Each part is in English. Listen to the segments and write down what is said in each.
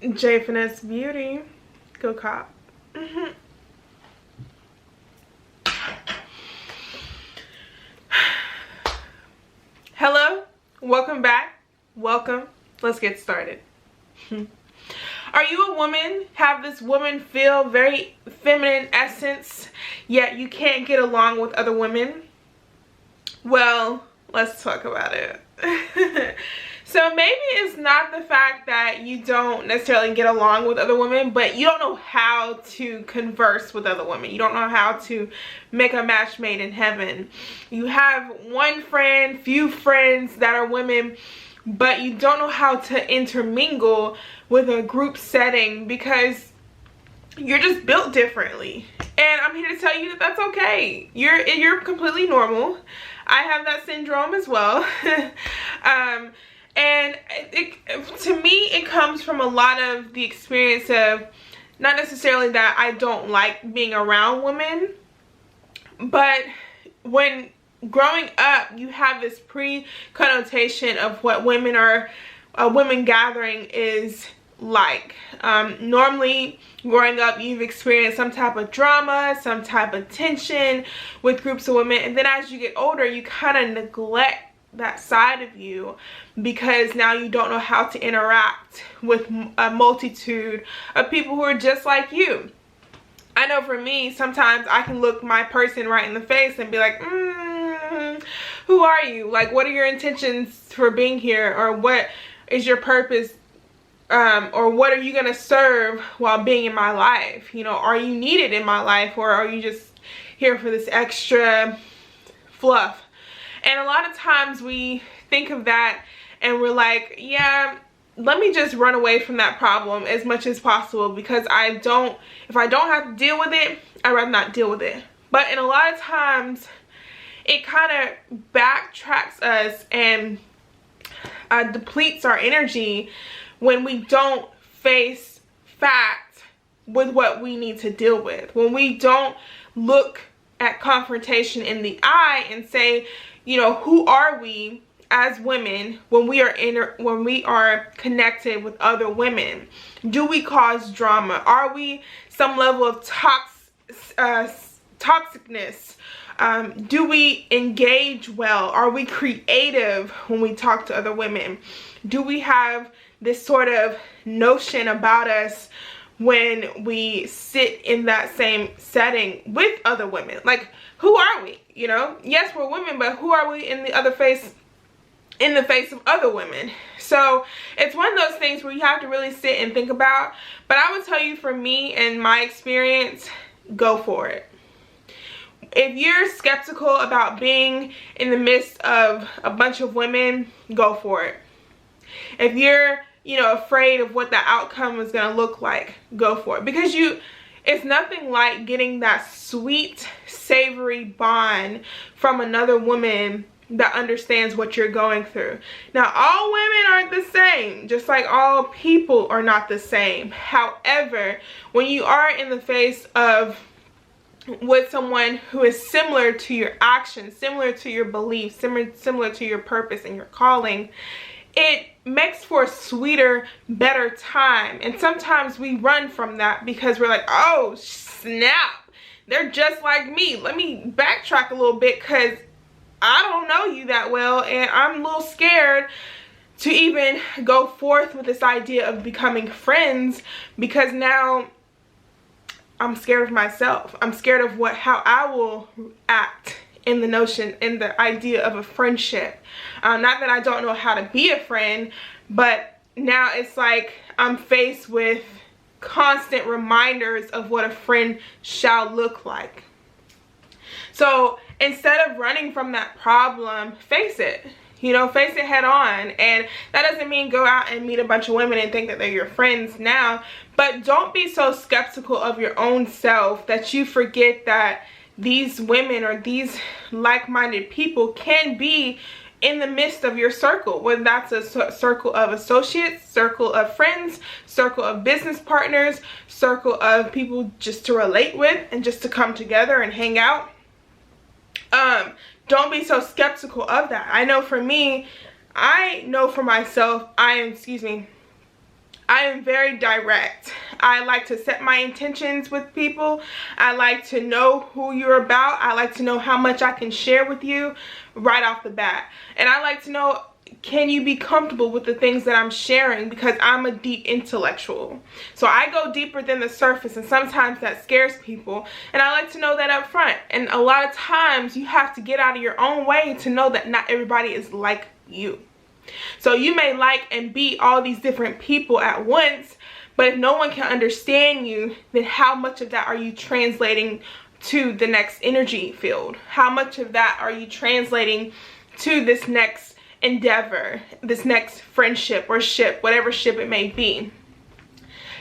J Finesse Beauty. Go cop. Hello, welcome back. Welcome. Let's get started. Are you a woman? Have this woman feel very feminine essence, yet you can't get along with other women? Well, let's talk about it. So maybe it's not the fact that you don't necessarily get along with other women, but you don't know how to converse with other women. You don't know how to make a match made in heaven. You have one friend, few friends that are women, but you don't know how to intermingle with a group setting because you're just built differently. And I'm here to tell you that that's okay. You're completely normal. I have that syndrome as well. And to me, it comes from a lot of the experience of not necessarily that I don't like being around women, but when growing up, you have this pre-connotation of what women are, a women gathering is like. Normally, growing up, you've experienced some type of drama, some type of tension with groups of women, and then as you get older, you kind of neglect that side of you because now you don't know how to interact with a multitude of people who are just like you. I know for me, sometimes I can look my person right in the face and be like, who are you? Like, what are your intentions for being here? Or what is your purpose? Or what are you going to serve while being in my life? You know, are you needed in my life, or are you just here for this extra fluff? And a lot of times we think of that and we're like, yeah, let me just run away from that problem as much as possible because if I don't have to deal with it, I'd rather not deal with it. But in a lot of times, it kind of backtracks us and depletes our energy when we don't face fact with what we need to deal with. When we don't look at confrontation in the eye and say, you know, who are we as women when we are connected with other women? Do we cause drama? Are we some level of toxicness? Do we engage well? Are we creative when we talk to other women? Do we have this sort of notion about us when we sit in that same setting with other women? Like, who are we? You know, yes, we're women, but who are we in the face of other women? So it's one of those things where you have to really sit and think about. But I would tell you, for me and my experience, go for it. If you're skeptical about being in the midst of a bunch of women, go for it. If you're, you know, afraid of what the outcome is going to look like, go for it. Because it's nothing like getting that sweet, savory bond from another woman that understands what you're going through. Now, all women aren't the same, just like all people are not the same. However, when you are in the face of with someone who is similar to your actions, similar to your beliefs, similar to your purpose and your calling, it makes for a sweeter, better time. And sometimes we run from that because we're like, oh snap, they're just like me. Let me backtrack a little bit because I don't know you that well and I'm a little scared to even go forth with this idea of becoming friends because now I'm scared of myself. I'm scared of how I will act in the idea of a friendship. Not that I don't know how to be a friend, but now it's like I'm faced with constant reminders of what a friend shall look like. So instead of running from that problem, face it. You know, face it head on. And that doesn't mean go out and meet a bunch of women and think that they're your friends now. But don't be so skeptical of your own self that you forget that these women or these like-minded people can be in the midst of your circle, whether that's a circle of associates, circle of friends, circle of business partners, circle of people just to relate with and just to come together and hang out. Don't be so skeptical of that. I know for me, I know for myself, I I am very direct. I like to set my intentions with people. I like to know who you're about. I like to know how much I can share with you right off the bat. And I like to know, can you be comfortable with the things that I'm sharing, because I'm a deep intellectual. So I go deeper than the surface, and sometimes that scares people, and I like to know that up front. And a lot of times you have to get out of your own way to know that not everybody is like you. So you may like and be all these different people at once, but if no one can understand you, then how much of that are you translating to the next energy field? How much of that are you translating to this next endeavor, this next friendship or ship, whatever ship it may be?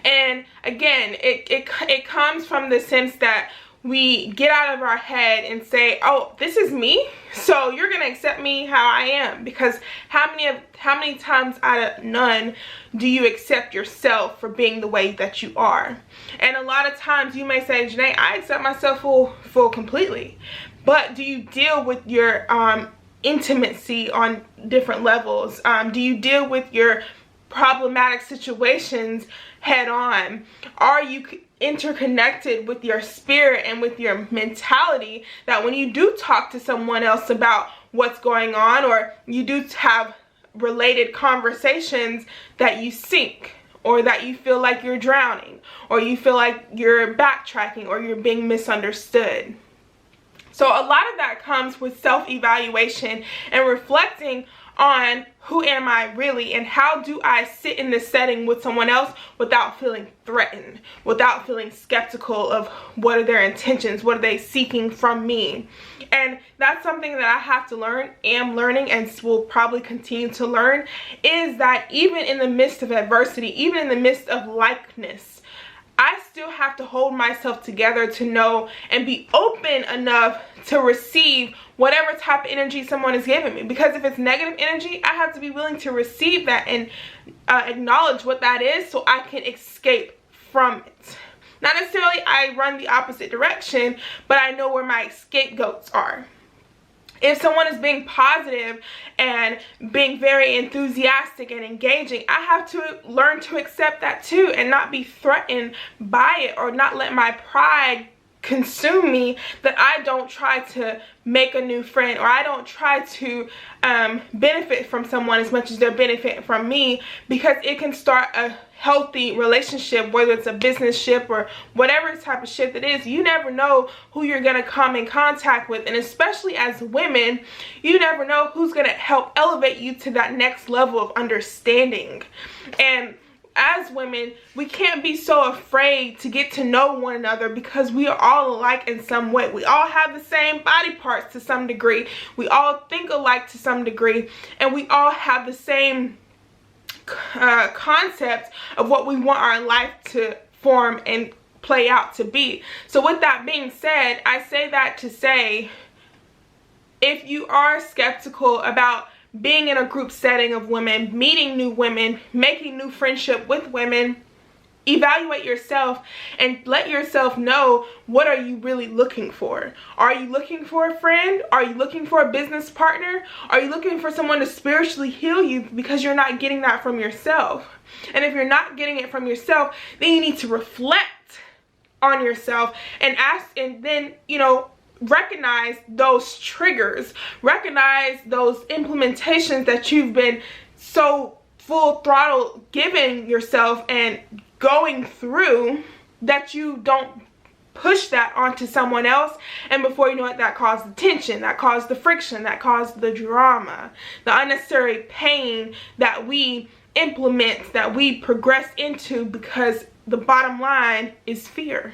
And again, it comes from the sense that we get out of our head and say, oh, this is me, so you're gonna accept me how I am. Because how many times out of none do you accept yourself for being the way that you are? And a lot of times you may say, Janae, I accept myself full completely. But do you deal with your intimacy on different levels? Do you deal with your problematic situations head on? Are you interconnected with your spirit and with your mentality, that when you do talk to someone else about what's going on, or you do have related conversations, that you sink, or that you feel like you're drowning, or you feel like you're backtracking, or you're being misunderstood? So a lot of that comes with self-evaluation and reflecting on who am I really, and how do I sit in this setting with someone else without feeling threatened, without feeling skeptical of what are their intentions, what are they seeking from me. And that's something that I have to learn, am learning, and will probably continue to learn, is that even in the midst of adversity, even in the midst of likeness, I still have to hold myself together to know and be open enough to receive whatever type of energy someone is giving me. Because if it's negative energy, I have to be willing to receive that and acknowledge what that is, so I can escape from it. Not necessarily I run the opposite direction, but I know where my scapegoats are. If someone is being positive and being very enthusiastic and engaging, I have to learn to accept that too, and not be threatened by it, or not let my pride consume me, that I don't try to make a new friend, or I don't try to benefit from someone as much as they're benefiting from me, because it can start a healthy relationship, whether it's a business ship or whatever type of ship it is. You never know who you're going to come in contact with, and especially as women, you never know who's going to help elevate you to that next level of understanding. And as women, we can't be so afraid to get to know one another, because we are all alike in some way. We all have the same body parts to some degree. We all think alike to some degree, and we all have the same concept of what we want our life to form and play out to be. So with that being said, I say that to say, if you are skeptical about being in a group setting of women, meeting new women, making new friendship with women, evaluate yourself and let yourself know, what are you really looking for? Are you looking for a friend? Are you looking for a business partner? Are you looking for someone to spiritually heal you, because you're not getting that from yourself? And if you're not getting it from yourself, then you need to reflect on yourself and ask, and then, you know, recognize those triggers, recognize those implementations that you've been so full throttle giving yourself and going through, that you don't push that onto someone else, and before you know it, that caused the tension, that caused the friction, that caused the drama, the unnecessary pain that we implement, that we progress into, because the bottom line is fear.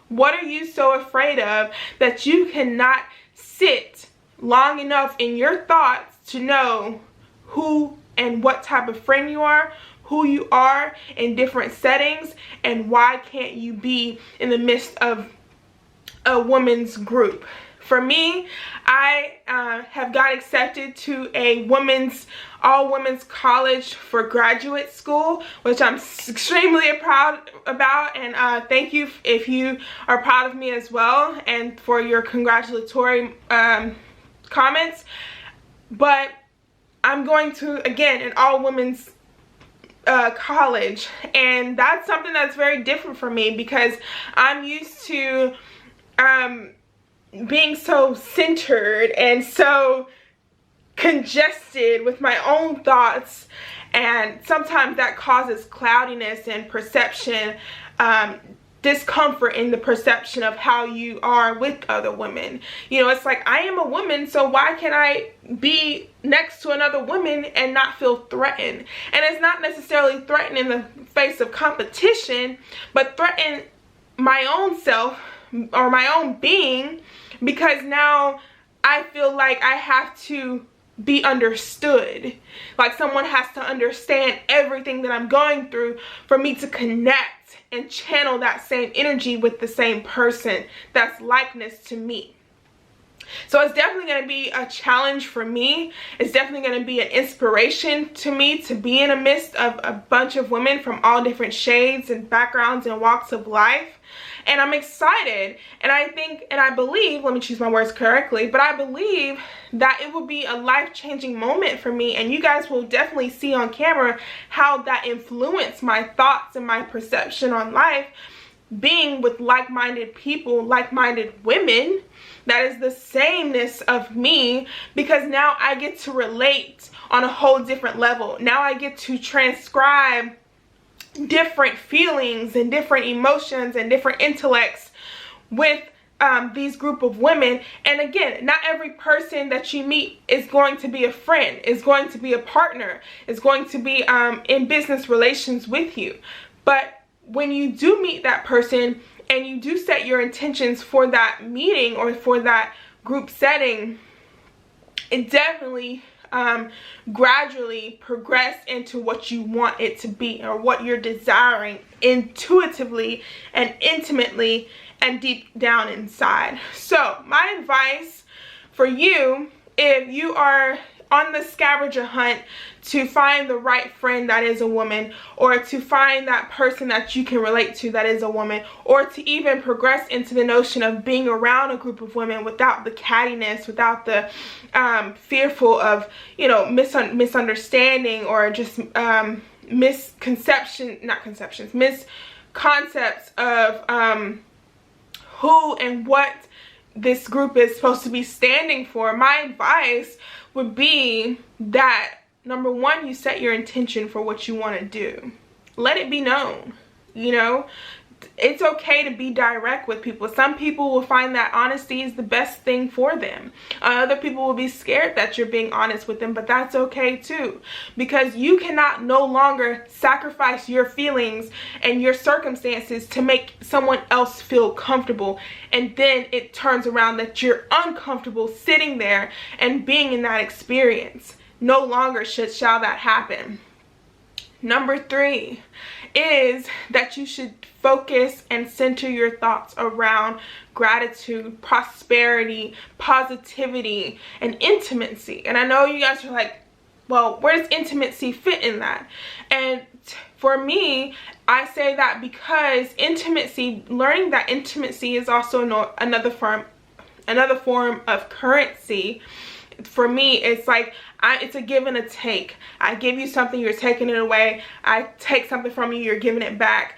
What are you so afraid of that you cannot sit long enough in your thoughts to know who and what type of friend you are, who you are in different settings, and why can't you be in the midst of a woman's group? For me, I have got accepted to a all-women's college for graduate school, which I'm extremely proud about, and thank you if you are proud of me as well, and for your congratulatory comments. But I'm going to, again, an all-women's college, and that's something that's very different for me because I'm used to being so centered and so congested with my own thoughts, and sometimes that causes cloudiness and perception, discomfort in the perception of how you are with other women. You know, it's like, I am a woman, so why can't I be next to another woman and not feel threatened? And it's not necessarily threatened in the face of competition, but threaten my own self or my own being, because now I feel like I have to be understood. Like someone has to understand everything that I'm going through for me to connect and channel that same energy with the same person that's likeness to me. So it's definitely going to be a challenge for me. It's definitely going to be an inspiration to me to be in the midst of a bunch of women from all different shades and backgrounds and walks of life. And I'm excited, and I think, and I believe, let me choose my words correctly, but I believe that it will be a life-changing moment for me, and you guys will definitely see on camera how that influenced my thoughts and my perception on life, being with like-minded people, like-minded women that is the sameness of me, because now I get to relate on a whole different level. Now I get to transcribe different feelings and different emotions and different intellects with these group of women. And again, not every person that you meet is going to be a friend, is going to be a partner, is going to be in business relations with you. But when you do meet that person and you do set your intentions for that meeting or for that group setting, it definitely gradually progress into what you want it to be, or what you're desiring intuitively and intimately and deep down inside. So my advice for you, if you are on the scavenger hunt to find the right friend that is a woman, or to find that person that you can relate to that is a woman, or to even progress into the notion of being around a group of women without the cattiness, without the fearful of, you know, misunderstanding, or just misconceptions of who and what this group is supposed to be standing for. My advice would be that, number one, you set your intention for what you want to do. Let it be known. You know, it's okay to be direct with people. Some people will find that honesty is the best thing for them. Other people will be scared that you're being honest with them, but that's okay too, because you cannot no longer sacrifice your feelings and your circumstances to make someone else feel comfortable, and then it turns around that you're uncomfortable sitting there and being in that experience. No longer shall that happen. Number 3 is that you should focus and center your thoughts around gratitude, prosperity, positivity, and intimacy. And I know you guys are like, well, where does intimacy fit in that? And for me, I say that because intimacy, learning that intimacy is also another form of currency. For me, it's like, it's a give and a take. I give you something, you're taking it away. I take something from you, you're giving it back.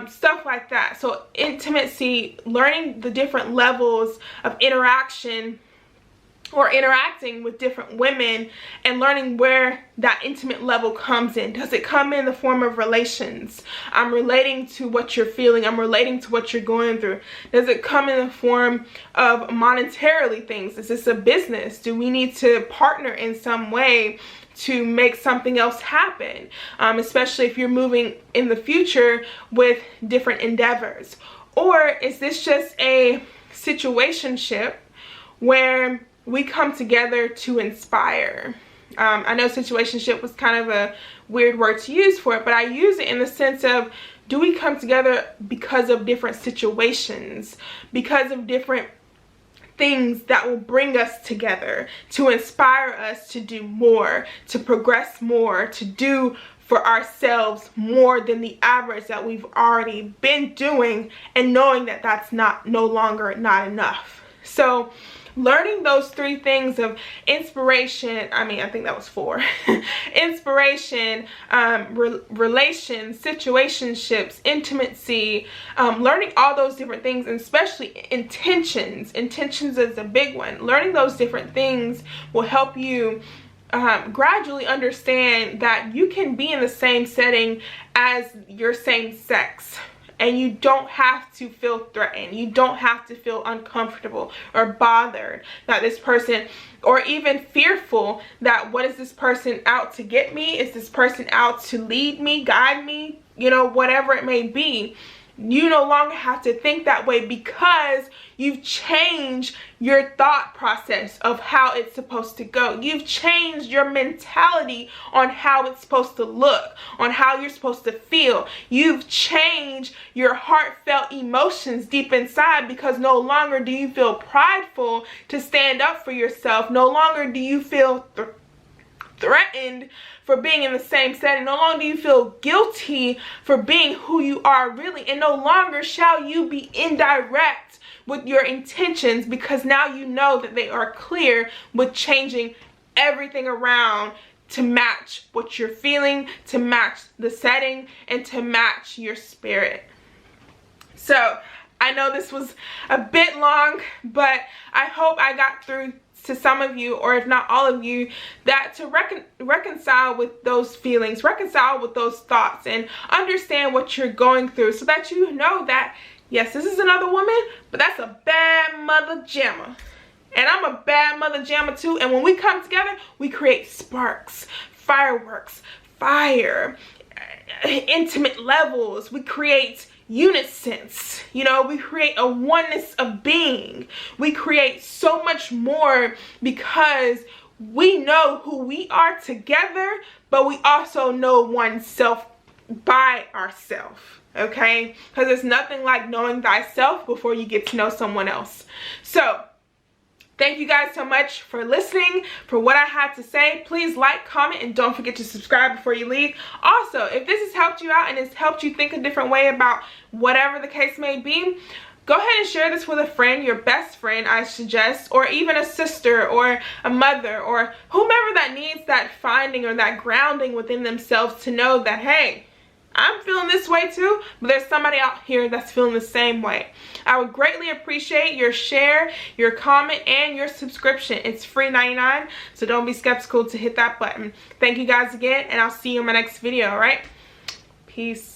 Stuff like that. So intimacy, learning the different levels of interaction or interacting with different women, and learning where that intimate level comes in. Does it come in the form of relations? I'm relating to what you're feeling. I'm relating to what you're going through. Does it come in the form of monetarily things? Is this a business? Do we need to partner in some way to make something else happen? Especially if you're moving in the future with different endeavors. Or is this just a situationship where we come together to inspire? I know situationship was kind of a weird word to use for it, but I use it in the sense of, do we come together because of different situations, because of different things that will bring us together, to inspire us to do more, to progress more, to do for ourselves more than the average that we've already been doing, and knowing that that's no longer not enough. So learning those 3 things of inspiration, I think that was 4. Inspiration, relations, situationships, intimacy, learning all those different things, and especially intentions. Intentions is a big one. Learning those different things will help you gradually understand that you can be in the same setting as your same sex, and you don't have to feel threatened. You don't have to feel uncomfortable or bothered that this person, or even fearful that what is this person out to get me? Is this person out to lead me, guide me, you know, whatever it may be. You no longer have to think that way because you've changed your thought process of how it's supposed to go. You've changed your mentality on how it's supposed to look, on how you're supposed to feel. You've changed your heartfelt emotions deep inside, because no longer do you feel prideful to stand up for yourself. No longer do you feel threatened for being in the same setting. No longer do you feel guilty for being who you are really, and no longer shall you be indirect with your intentions, because now you know that they are clear, with changing everything around to match what you're feeling, to match the setting, and to match your spirit. So I know this was a bit long, but I hope I got through to some of you, or if not all of you, that to reconcile with those feelings, reconcile with those thoughts, and understand what you're going through, so that you know that, yes, this is another woman, but that's a bad mother jammer. And I'm a bad mother jammer too. And when we come together, we create sparks, fireworks, fire, intimate levels. We create unisons, you know, we create a oneness of being. We create so much more because we know who we are together, but we also know oneself by ourselves, okay? Because there's nothing like knowing thyself before you get to know someone else. So thank you guys so much for listening, for what I had to say. Please like, comment, and don't forget to subscribe before you leave. Also, if this has helped you out and it's helped you think a different way about whatever the case may be, go ahead and share this with a friend, your best friend, I suggest, or even a sister or a mother or whomever that needs that finding or that grounding within themselves to know that, hey, I'm feeling this way too, but there's somebody out here that's feeling the same way. I would greatly appreciate your share, your comment, and your subscription. It's free 99, so don't be skeptical to hit that button. Thank you guys again, and I'll see you in my next video, all right? Peace.